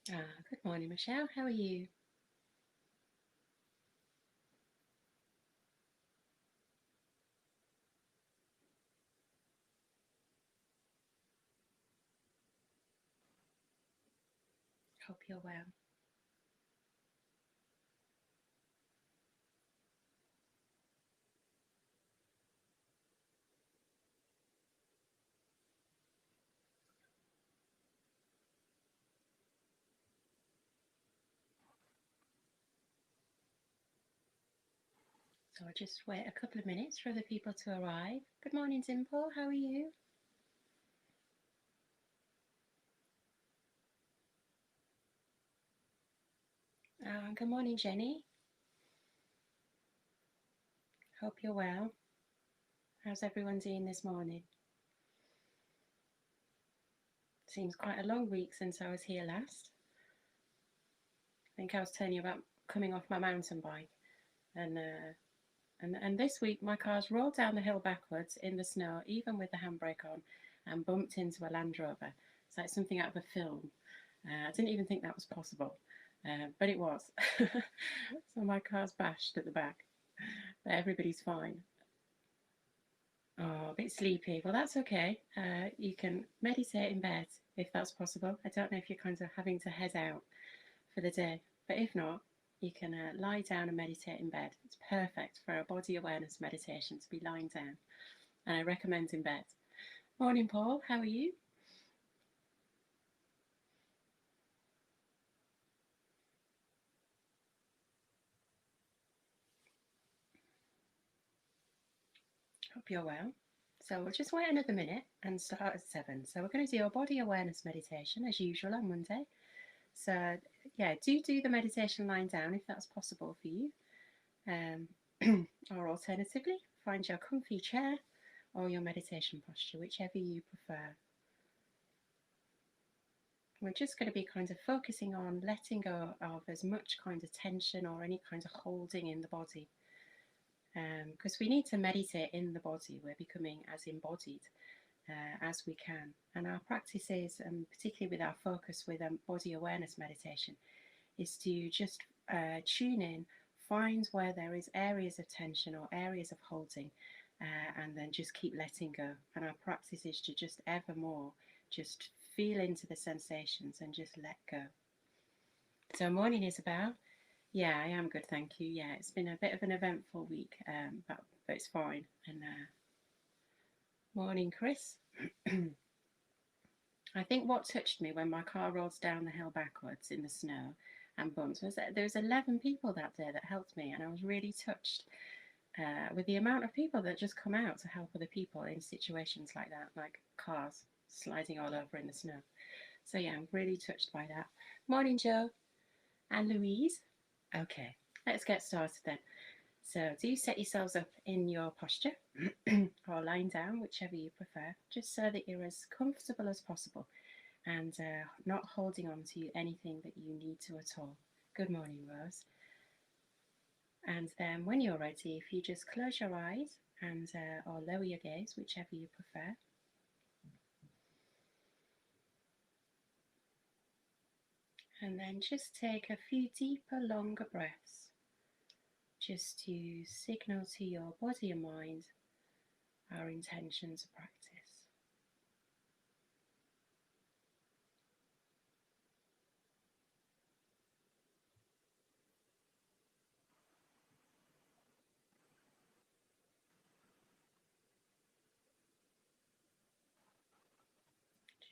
Good morning, Michelle. How are you? Hope you're well. So I'll just wait a couple of minutes for other people to arrive. Good morning, Dimple. How are you? Good morning, Jenny. Hope you're well. How's everyone doing this morning? Seems quite a long week since I was here last. I think I was telling you about coming off my mountain bike, and this week my car's rolled down the hill backwards in the snow, even with the handbrake on, and bumped into a Land Rover. It's like something out of a film. I didn't even think that was possible, but it was. So my car's bashed at the back, but everybody's fine. Oh, a bit sleepy. Well, that's okay. You can meditate in bed if that's possible. I don't know if you're kind of having to head out for the day, but if not, you can lie down and meditate in bed. It's perfect for a body awareness meditation to be lying down, and I recommend in bed. Morning, Paul. How are you? Hope you're well. So we'll just wait another minute and start at 7. So we're going to do a body awareness meditation as usual on Monday. So yeah, do the meditation lying down if that's possible for you. Or alternatively, find your comfy chair or your meditation posture, whichever you prefer. We're just going to be kind of focusing on letting go of as much kind of tension or any kind of holding in the body. Because we need to meditate in the body. We're becoming as embodied as we can. And our practices, and particularly with our focus with body awareness meditation, is to just tune in, find where there is areas of tension or areas of holding, and then just keep letting go. And our practice is to just ever more just feel into the sensations and just let go. So morning, Isabel. Yeah, I am good, thank you. Yeah, it's been a bit of an eventful week, but it's fine. And morning, Chris. I think what touched me when my car rolls down the hill backwards in the snow and bumps was that there was 11 people that day that helped me, and I was really touched with the amount of people that just come out to help other people in situations like that, like cars sliding all over in the snow. So yeah, I'm really touched by that. Morning, Joe and Louise. Okay, let's get started then. So do set yourselves up in your posture or lying down, whichever you prefer, just so that you're as comfortable as possible and not holding on to anything that you need to at all. Good morning, Rose. And then when you're ready, if you just close your eyes and or lower your gaze, whichever you prefer. And then just take a few deeper, longer breaths, just to signal to your body and mind our intention to practice.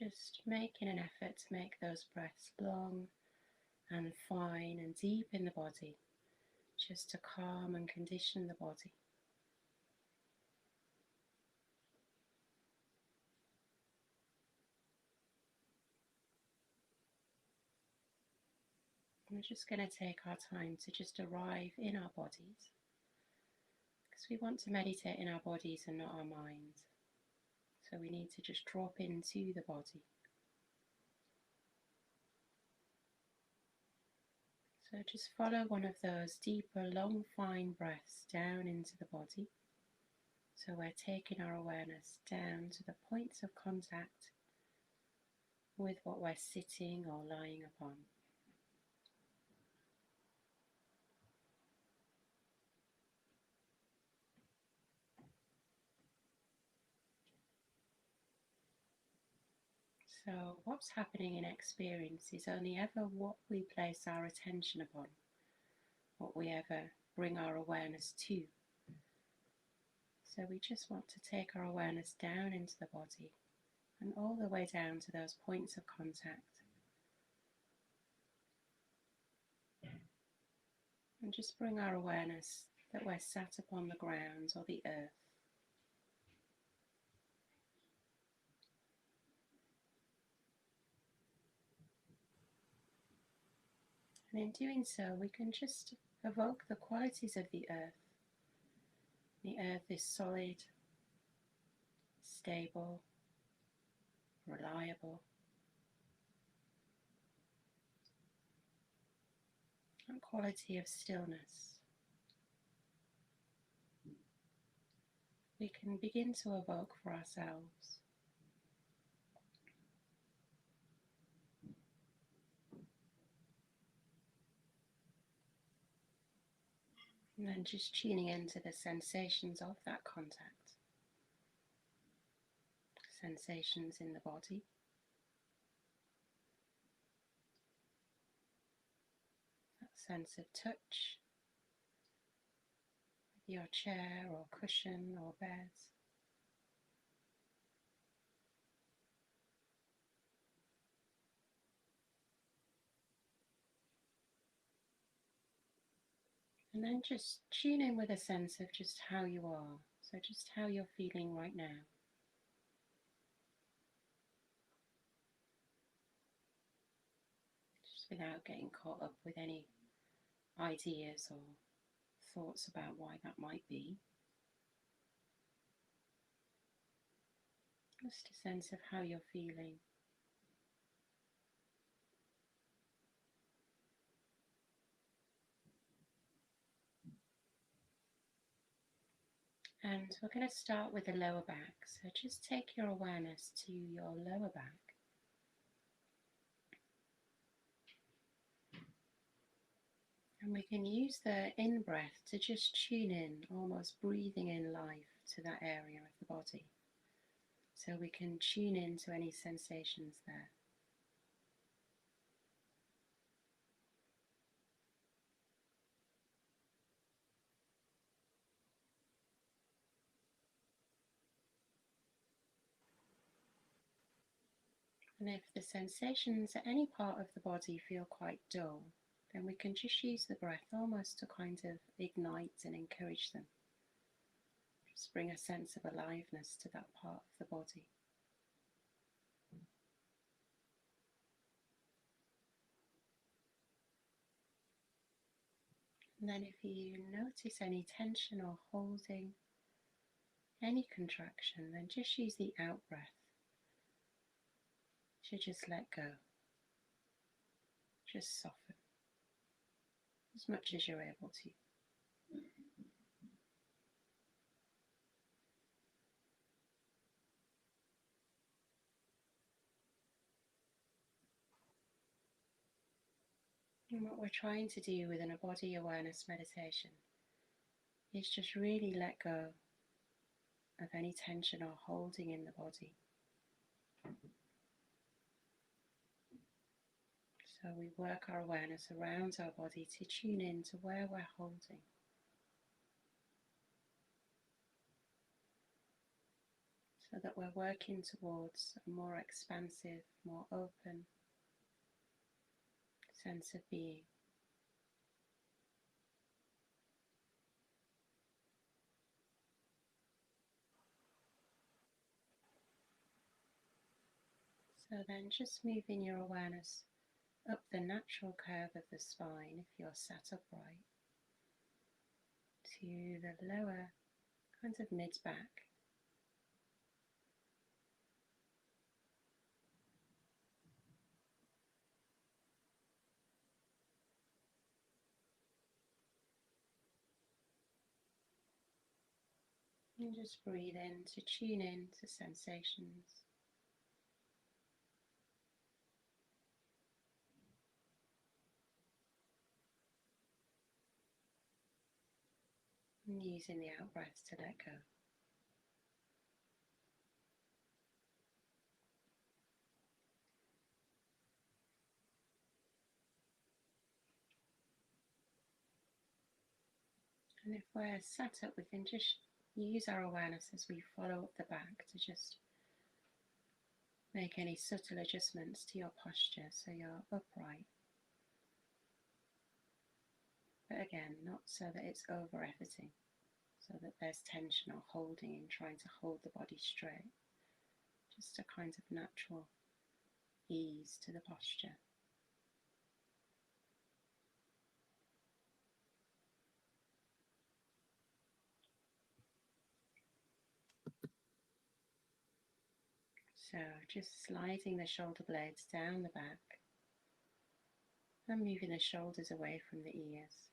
Just making an effort to make those breaths long and fine and deep in the body, just to calm and condition the body. We're just going to take our time to just arrive in our bodies, because we want to meditate in our bodies and not our minds. So we need to just drop into the body. So just follow one of those deeper, long, fine breaths down into the body. So we're taking our awareness down to the points of contact with what we're sitting or lying upon. So what's happening in experience is only ever what we place our attention upon, what we ever bring our awareness to. So we just want to take our awareness down into the body and all the way down to those points of contact. And just bring our awareness that we're sat upon the ground or the earth. And in doing so, we can just evoke the qualities of the earth. The earth is solid, stable, reliable. And quality of stillness. We can begin to evoke for ourselves. And then just tuning into the sensations of that contact. Sensations in the body. That sense of touch with your chair or cushion or bed. And then just tune in with a sense of just how you are. So just how you're feeling right now. Just without getting caught up with any ideas or thoughts about why that might be. Just a sense of how you're feeling. And we're going to start with the lower back. So just take your awareness to your lower back. And we can use the in-breath to just tune in, almost breathing in life to that area of the body. So we can tune into any sensations there. And if the sensations at any part of the body feel quite dull, then we can just use the breath almost to kind of ignite and encourage them. Just bring a sense of aliveness to that part of the body. And then if you notice any tension or holding, any contraction, then just use the out breath to just let go. Just soften as much as you're able to. And what we're trying to do within a body awareness meditation is just really let go of any tension or holding in the body. So we work our awareness around our body to tune in to where we're holding. So that we're working towards a more expansive, more open sense of being. So then just moving your awareness up the natural curve of the spine if you're sat upright to the lower kind of mid-back. And just breathe in to tune in to sensations. And using the out breath to let go. And if we're sat up, we can just use our awareness as we follow up the back to just make any subtle adjustments to your posture so you're upright. But again, not so that it's over-efforting, so that there's tension or holding in trying to hold the body straight. Just a kind of natural ease to the posture. So just sliding the shoulder blades down the back and moving the shoulders away from the ears.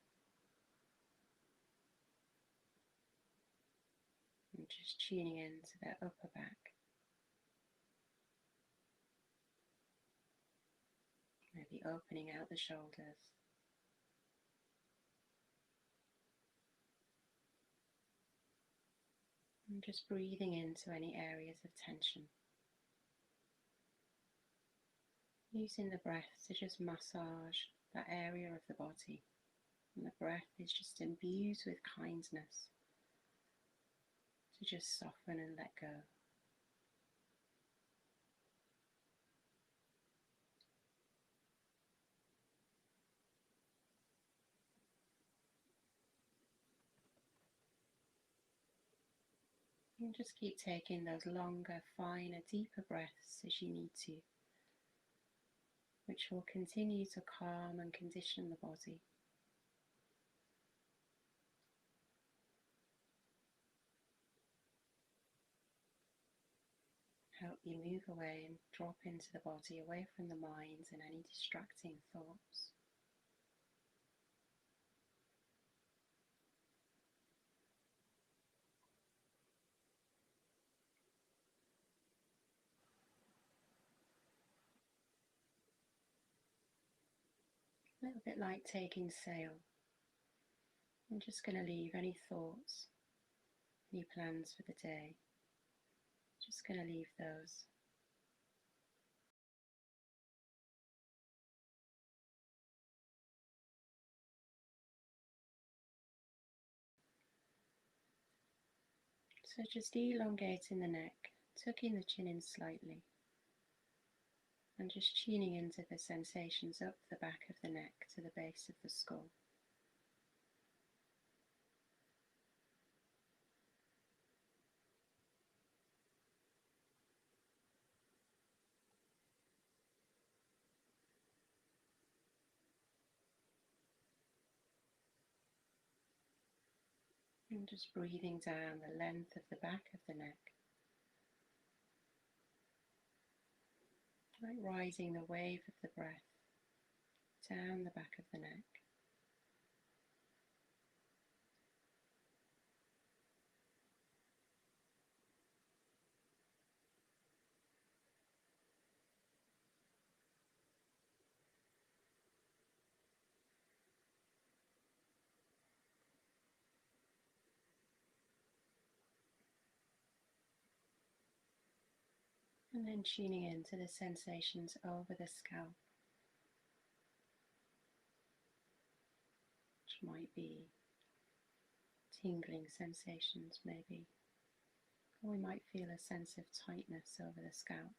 And just tuning into the upper back. Maybe opening out the shoulders. And just breathing into any areas of tension. Using the breath to just massage that area of the body. And the breath is just imbued with kindness to just soften and let go. And just keep taking those longer, finer, deeper breaths as you need to, which will continue to calm and condition the body. Help you move away and drop into the body, away from the mind and any distracting thoughts. A little bit like taking sail. I'm just going to leave any thoughts, any plans for the day. Just going to leave those. So just elongating the neck, tucking the chin in slightly, and just tuning into the sensations up the back of the neck to the base of the skull. And just breathing down the length of the back of the neck, like rising the wave of the breath down the back of the neck. And then tuning into the sensations over the scalp, which might be tingling sensations maybe, or we might feel a sense of tightness over the scalp.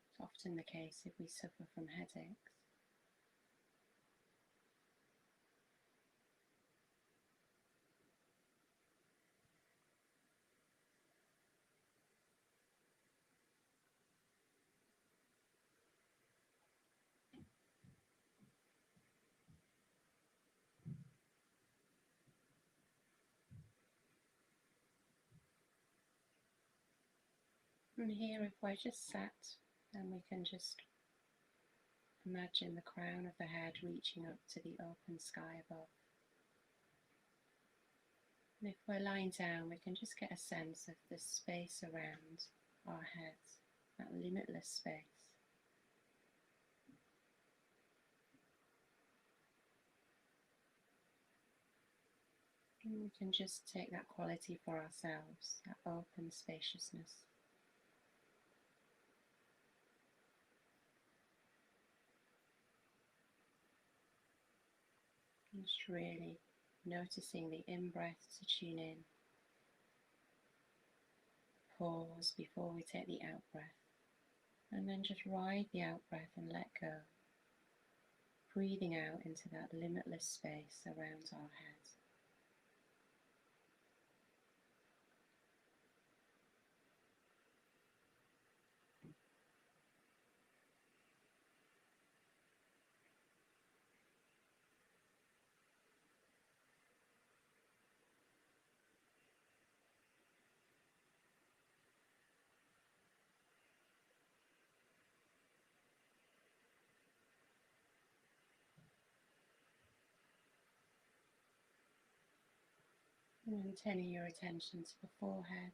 It's often the case if we suffer from headaches. And here, if we're just sat, then we can just imagine the crown of the head reaching up to the open sky above. And if we're lying down, we can just get a sense of the space around our heads, that limitless space. And we can just take that quality for ourselves, that open spaciousness. Just really noticing the in-breath to tune in. Pause before we take the out-breath. And then just ride the out-breath and let go. Breathing out into that limitless space around our head. And then turning your attention to the forehead,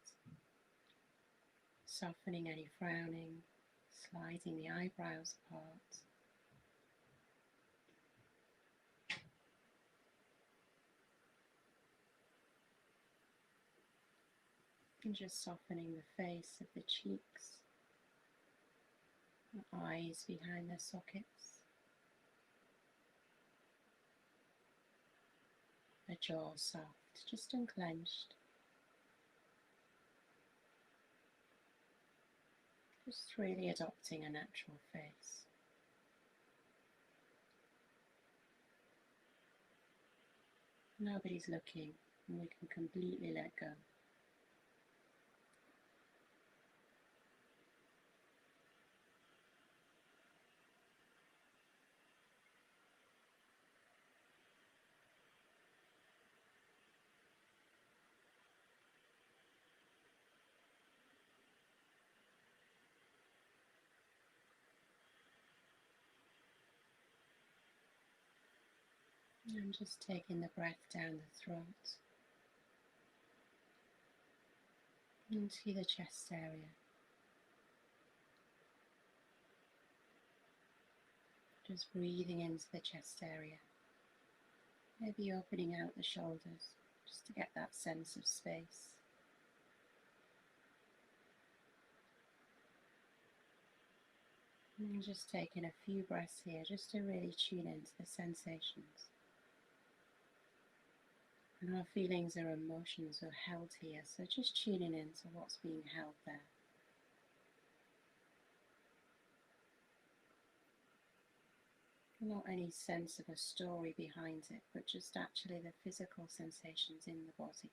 softening any frowning, sliding the eyebrows apart. And just softening the face of the cheeks, the eyes behind their sockets, the jaw soft, just unclenched. Just really adopting a natural face. Nobody's looking, and we can completely let go. And just taking the breath down the throat into the chest area. Just breathing into the chest area. Maybe opening out the shoulders just to get that sense of space. And just taking a few breaths here just to really tune into the sensations. And our feelings or emotions are held here, so just tuning into what's being held there. Not any sense of a story behind it, but just actually the physical sensations in the body.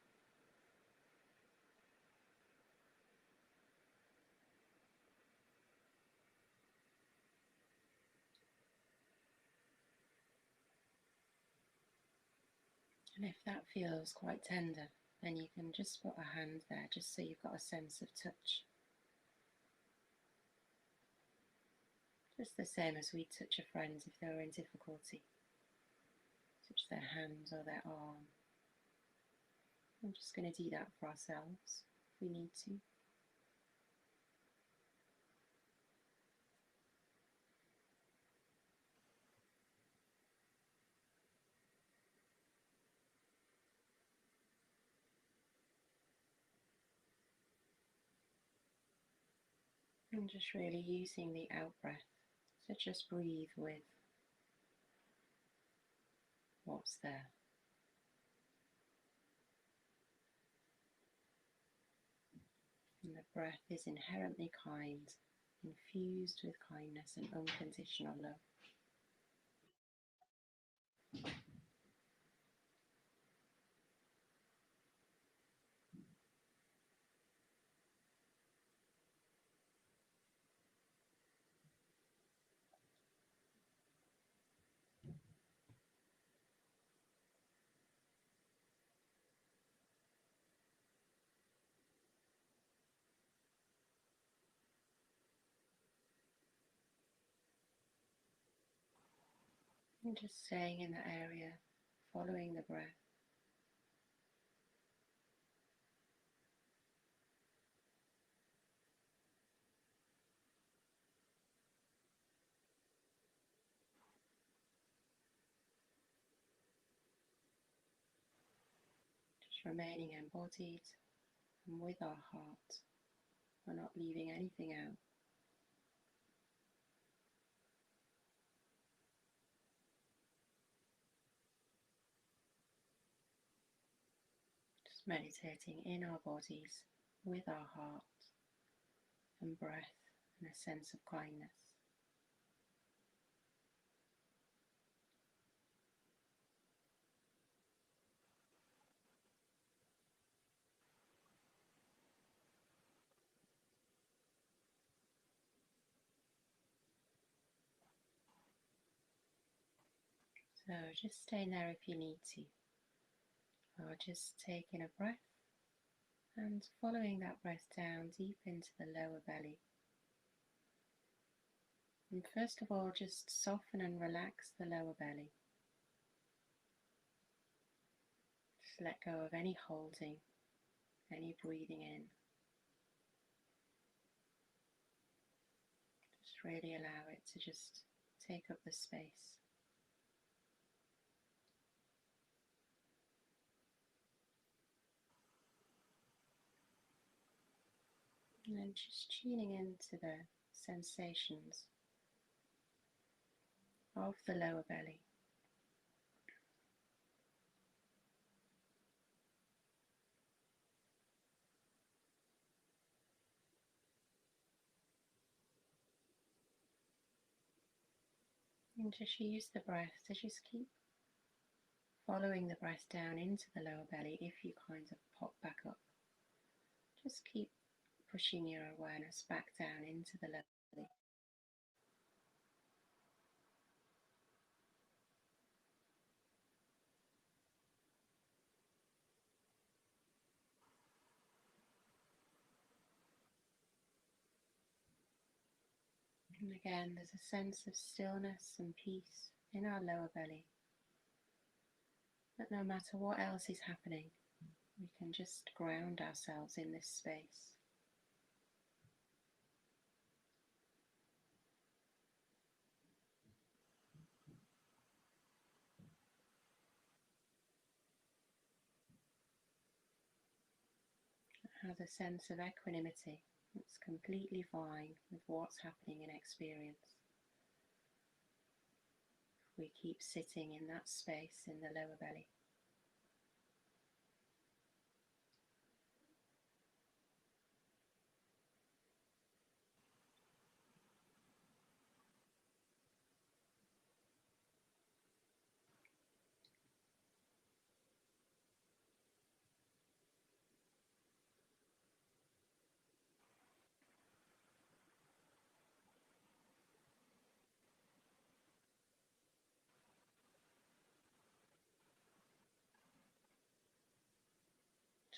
And if that feels quite tender, then you can just put a hand there, just so you've got a sense of touch. Just the same as we touch a friend if they were in difficulty. Touch their hand or their arm. I'm just going to do that for ourselves if we need to. And just really using the out-breath to just breathe with what's there. And the breath is inherently kind, infused with kindness and unconditional love. And just staying in that area, following the breath. Just remaining embodied and with our heart. We're not leaving anything out. meditating in our bodies with our heart and breath and a sense of kindness. So just stay there if you need to, or just taking a breath and following that breath down deep into the lower belly. And first of all, just soften and relax the lower belly. Just let go of any holding, any breathing in. Just really allow it to just take up the space. And then just tuning into the sensations of the lower belly. And just use the breath to just keep following the breath down into the lower belly. If you kind of pop back up, just keep pushing your awareness back down into the lower belly. And again, there's a sense of stillness and peace in our lower belly. But no matter what else is happening, we can just ground ourselves in this space. It has a sense of equanimity. It's completely fine with what's happening in experience. We keep sitting in that space in the lower belly.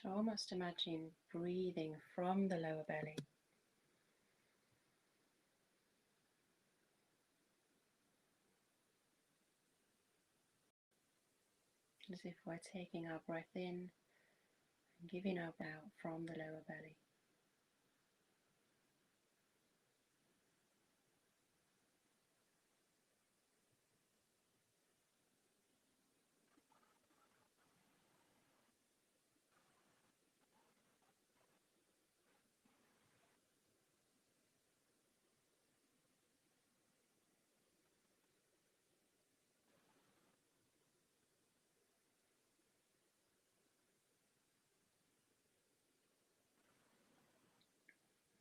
So almost imagine breathing from the lower belly. As if we're taking our breath in and giving our breath out from the lower belly.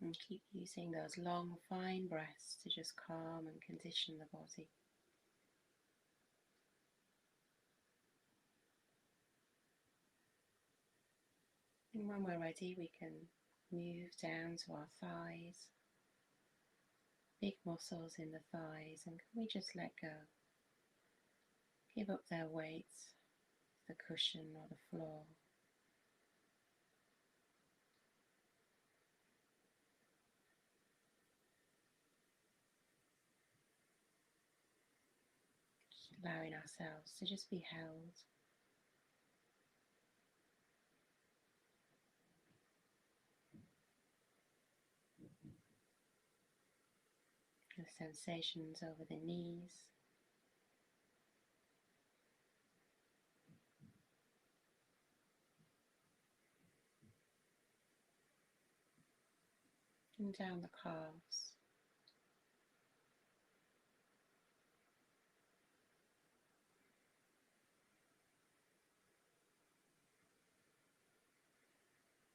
And keep using those long, fine breaths to just calm and condition the body. And when we're ready, we can move down to our thighs, big muscles in the thighs, and can we just let go? Give up their weight, the cushion or the floor. Just allowing ourselves to just be held. The sensations over the knees. And down the calves.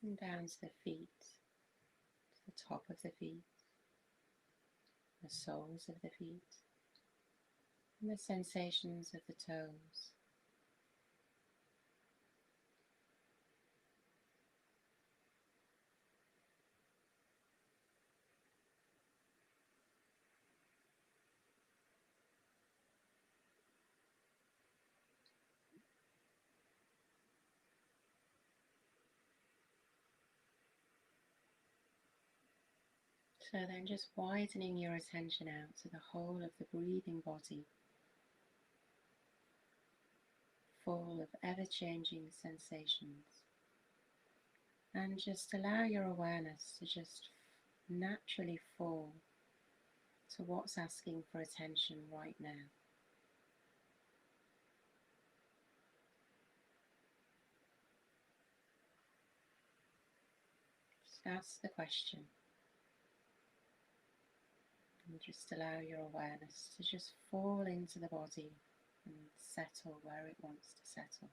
and down to the feet, to the top of the feet, the soles of the feet, and the sensations of the toes. So then just widening your attention out to the whole of the breathing body, full of ever-changing sensations. And just allow your awareness to just naturally fall to what's asking for attention right now. Just ask the question. And just allow your awareness to just fall into the body and settle where it wants to settle.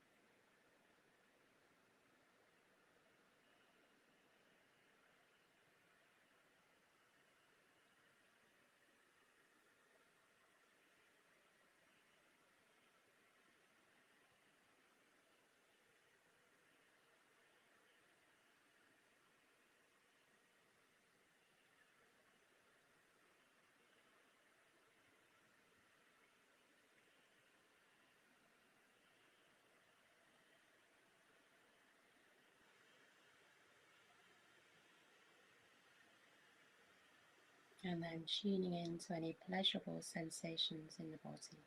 And then tuning into any pleasurable sensations in the body,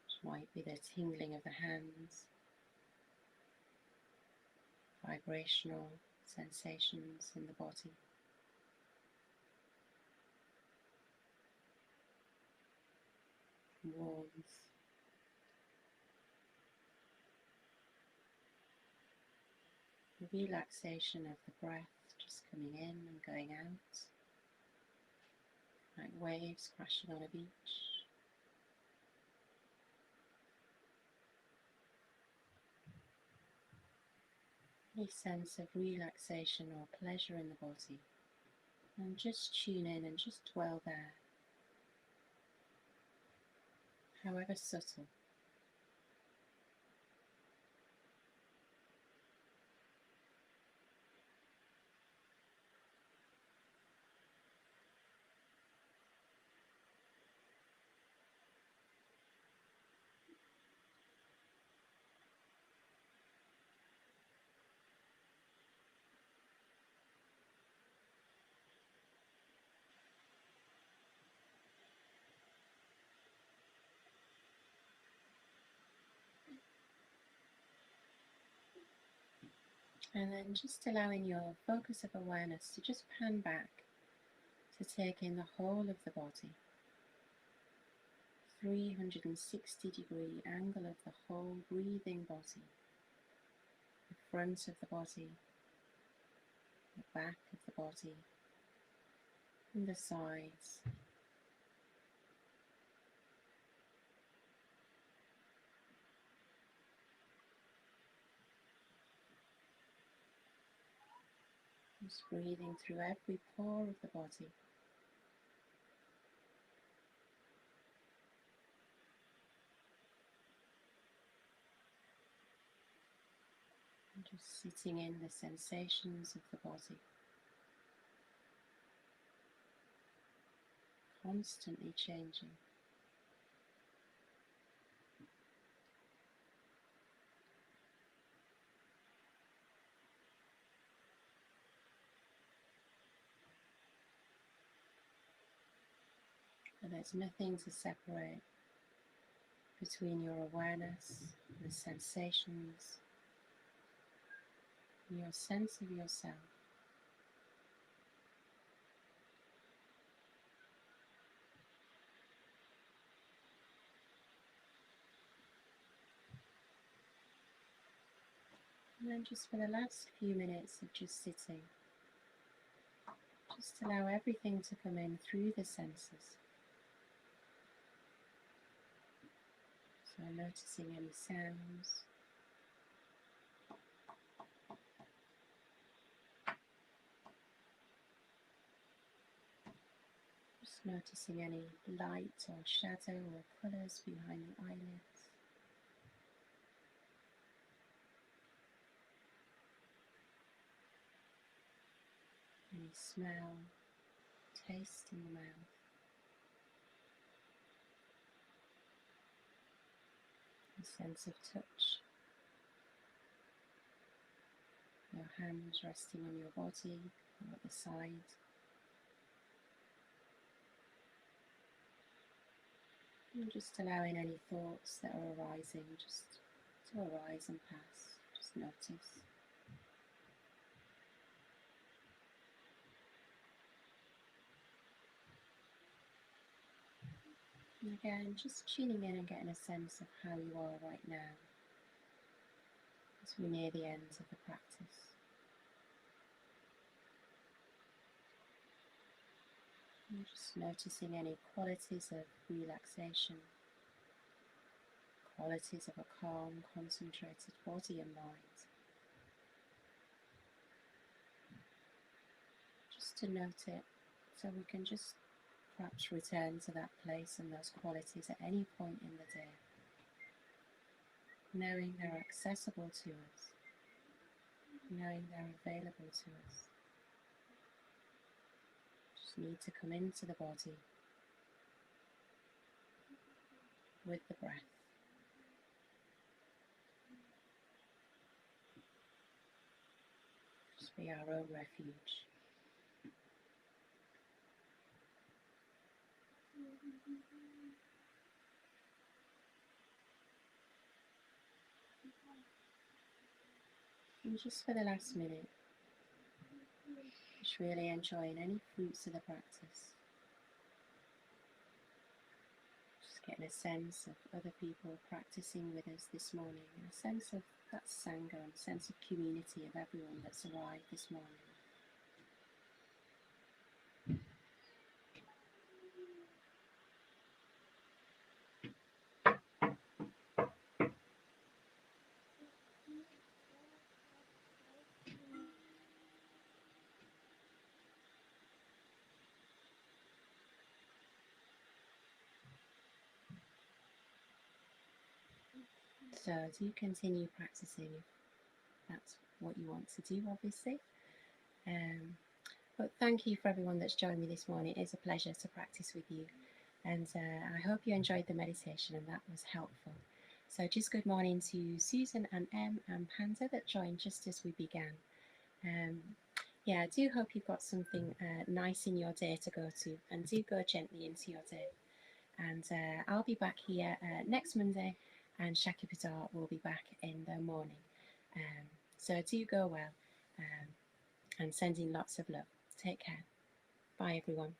which might be the tingling of the hands, vibrational sensations in the body, warmth, the relaxation of the breath just coming in and going out, like waves crashing on a beach. Any sense of relaxation or pleasure in the body, and just tune in and just dwell there, however subtle. And then just allowing your focus of awareness to just pan back to take in the whole of the body, 360-degree angle of the whole breathing body, the front of the body, the back of the body, and the sides. Just breathing through every pore of the body. And just sitting in the sensations of the body. Constantly changing. And there's nothing to separate between your awareness and the sensations and your sense of yourself. And then just for the last few minutes of just sitting, just allow everything to come in through the senses. So noticing any sounds, Just noticing any light or shadow or colours behind the eyelids. Any smell, taste in the mouth. A sense of touch. Your hands resting on your body or at the side. And just allowing any thoughts that are arising just to arise and pass. Just notice. And again, just tuning in and getting a sense of how you are right now as we near the end of the practice. And just noticing any qualities of relaxation, qualities of a calm, concentrated body and mind. Just to note it, so we can just perhaps return to that place and those qualities at any point in the day, knowing they're accessible to us, knowing they're available to us. Just need to come into the body with the breath. Just be our own refuge. And just for the last minute, just really enjoying any fruits of the practice. Just getting a sense of other people practicing with us this morning, and a sense of that Sangha, and a sense of community of everyone that's arrived this morning. So do continue practicing if that's what you want to do, obviously. But thank you for everyone that's joined me this morning. It is a pleasure to practice with you. And I hope you enjoyed the meditation and that was helpful. So just good morning to Susan and Em and Panda that joined just as we began. Yeah, I do hope you've got something nice in your day to go to, and do go gently into your day. And I'll be back here next Monday, and Shakipita will be back in the morning. So do go well, and sending lots of love. Take care. Bye everyone.